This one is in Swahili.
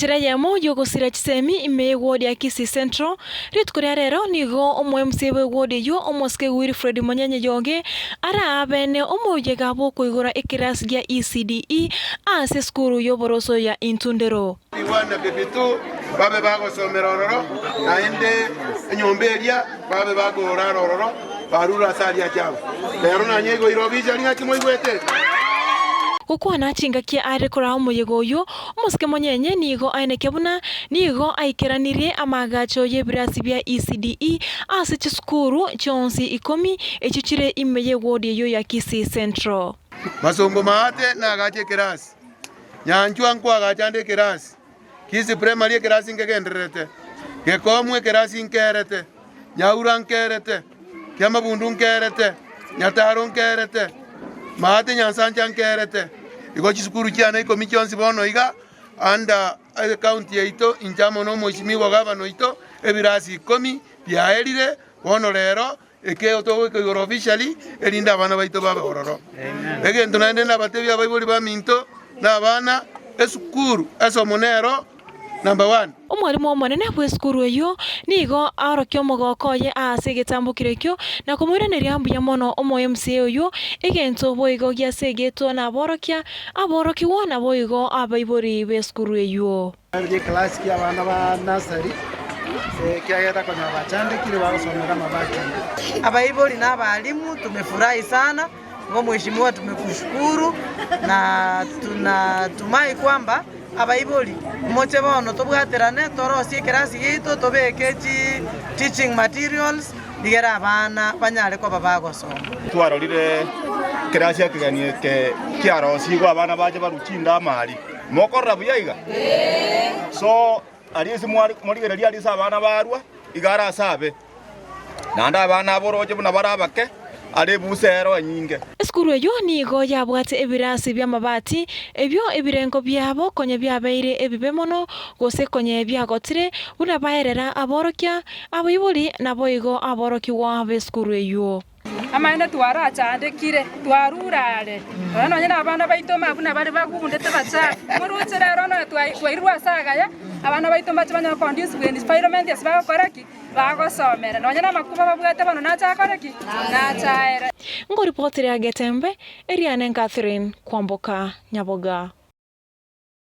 njira ya moyo gusira chisemi ime ward ya Kisii Central rit kuria rero nigo omwe msewe ward yo omoske Wilfred Monyenye yoge ara abene omoye gabo kuigura ikirasi gya ECDE ase skuru yo boroso ya Intundero Iwana bebitu babe bago somera ororo naende nyomberia babe bago oraro ororo barura salia chao pero nanyego irobija linga kimoigwete Kuko anachinga kia arekora omuyego yo omoske Monyenye nigo ainekebuna nigo aikeranirie amagacho yebirasi bya ECDE ase chiskuru chonsi 10 echichire imeye ward yo ya Kisii Central Masombo maate na gache kirasi nyanjwa nkwa gachande kirasi Kisii primary kirasi ngegenderete gekomwe kirasi nkerete nyaura nkerete kyamabundu nkerete nyataro nkerete maate nyansanja nkerete Iko chisukuru cyane iko michonsi bono iga anda county yaito injamo no mwishimiwa gavana ito ebirasi 10 byaerire bono rero ekeo to ko officially elinda bana baito baba ororo egento nande na batebya bayibuli ba minto na bana esukuru esomonero number 1 Omwalimu omonene bwe skuru eyo nigo arokyo mogokoye ase getambukire kyo na kumwiranira ambuya mono omo MCA eyo egento boigo gya segeto na aboroki wona boigo abaibori be skuru eyo Ye class ya bana ba nursery kiageta kwa bachande kile wasomera mabaki abaibori na abalimu tumefurahi sana ngo mheshimiwa tumekushukuru na tunatumai kwamba abaibori moche bono tobwaterane torosie kirasi gitu tobeke teaching materials digera abana banyare ko babagosoma twarorire kirasi akiganie ke kiarosi go abana baje baruchinda amali mokorra buyaiga so alizi muri gera ali sabana barwa igara asabe nanda abana aboroje buna barabake ale busero anyinge Skuru eyo nigo yabwate ebirasi by'amabati ebyo ebirengo byabo konye byabeire ebibe mono gose konye byagotire buna baerera aborokya abayibuli naboigo aboroki wa be skuru eyo Amaenda twara chandekire twarurare none abana baito mabuna bari bagundete bacha murutse rero no twairwa sagaya abana baito bacha banya conduce with environment yasaba koraki bagosomera none makuba babwete bano nacha koraki nacha era Ngo reporter ya Getembe Eriane Catherine Kwamboka Nyaboga